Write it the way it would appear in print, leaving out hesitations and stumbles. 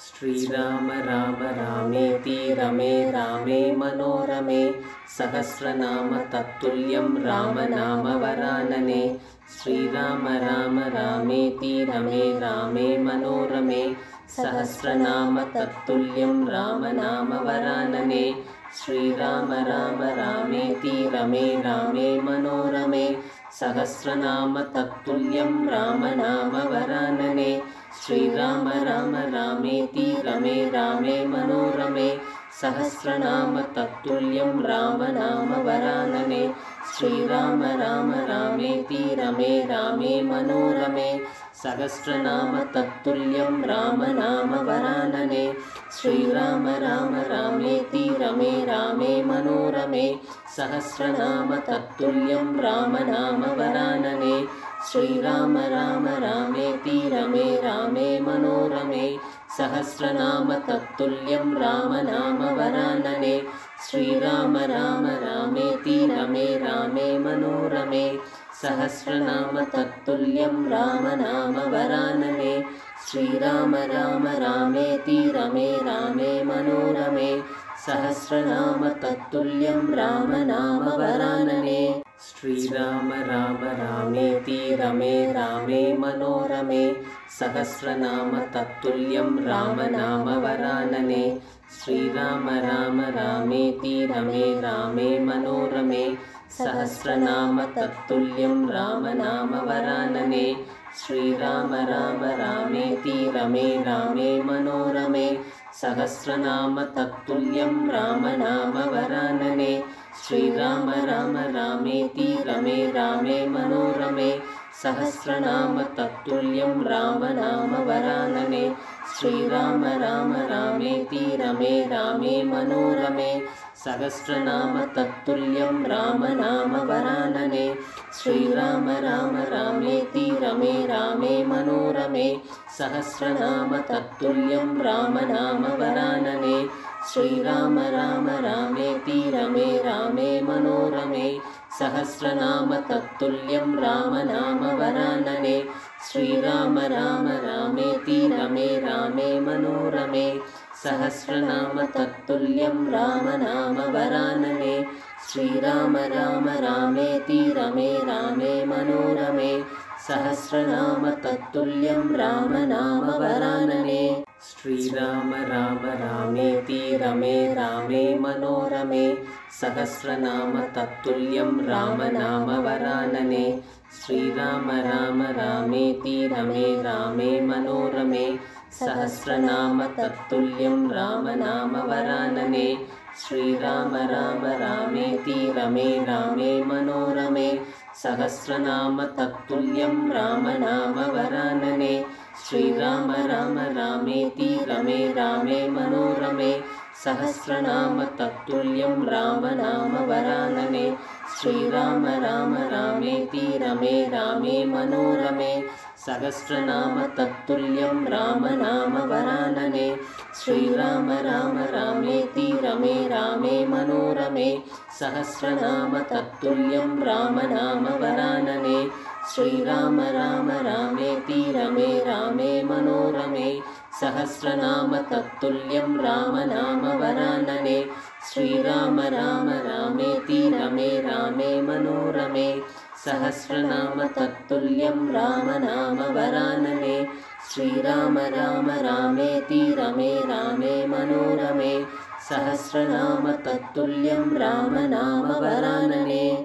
श्रीराम राम रामेति रमे रामे मनोरमे सहस्रनाम तत्तुल्यं रामनाम वरानने। श्रीराम राम रामेति रमे रामे मनोरमे सहस्रनाम तत्तुल्यं रामनाम वरानने। श्रीराम राम रामेति रमे रामे मनोरमे सहस्रनाम तत्तुल्यं रामनाम वरानने। श्रीराम राम रामेति रमे रामे मनोरमे सहस्रनाम तत्तुल्यं रामनाम वरानने। श्रीराम राम रामेति रमे रामे मनोरमे सहस्रनाम तत्तुल्यं रामनाम वरानने। श्रीराम राम रामेति रमे रामे मनोरमे सहस्रनाम तत्तुल्यं रामनाम वरानने। श्रीराम राम रामेति रमे रामे मनोरमे सहस्रनाम तत्तुल्यं रामनाम वरानने। श्रीराम राम रामेति रमे रामे मनोरमे सहस्रनाम तत्तुल्यं रामनाम वरानने। श्रीराम राम रामेति रमे रामे मनोरमे सहस्रनाम तत्तुल्यं रामनाम वरानने। श्रीराम राम रामेति रमे रामे मनोरमे सहस्रनाम तत्तुल्यं रामनाम वरानने। श्रीराम राम रामेति रमे रामे मनोरमे सहस्रनाम तत्तुल्यं रामनाम वरानने। श्रीराम राम रामेति रमे रामे मनोरमे सहस्रनाम तत्तुल्यं रामनाम वरानने। श्रीराम राम रामेति रमे रामे मनोरमे सहस्रनाम तत्तुल्यं रामनाम वरानने। श्रीराम राम रामेति रमे रामे मनोरमे सहस्रनाम तत्तुल्यं रामनाम वरानने। श्रीराम राम रामेति रमे रामे मनोरमे सहस्रनाम तत्तुल्यं रामनाम वरानने। श्रीराम राम रामेति रमे रामे मनोरमे सहस्रनाम तत्तुल्यं रामनाम वरानने। श्रीराम राम रामेति रमे रामे मनोरमे सहस्रनाम तत्तुल्यं रामनाम वरानने। श्रीराम राम रामेति रमे रामे मनोरमे सहस्रनाम तत्तुल्यं रामनाम वरानने। श्रीराम राम रामेति रमे रामे मनोरमे सहस्रनाम तत्तुल्यं रामनाम वरानने। श्रीराम राम रामेति रमे रामे मनोरमे सहस्रनाम तत्तुल्यं रामनाम वरानने। श्रीराम राम रामेति रमे रामे मनोरमे सहस्रनाम तत्तुल्यं रामनाम वरानने। श्रीराम राम रामेति रमे रामे मनोरमे सहस्रनाम तत्तुल्यं रामनाम वरानने। श्रीराम राम रामेति रमे रामे मनोरमे सहस्रनाम तत्तुल्यं रामनाम वरानने। श्रीराम राम रामेति रमे रामे मनोरमे सहस्रनाम तत्तुल्यं रामनाम वरानने। श्रीराम राम रामेति रमे रामे मनोरमे सहस्रनाम तत्तुल्यं रामनाम वरानने। श्रीराम राम रामेति रमे रामे मनोरमे सहस्रनाम तत्तुल्यं रामनाम वरानने। श्रीराम राम रामेति रमे रामे मनोरमे सहस्रनाम तत्तुल्यं रामनाम वरानने।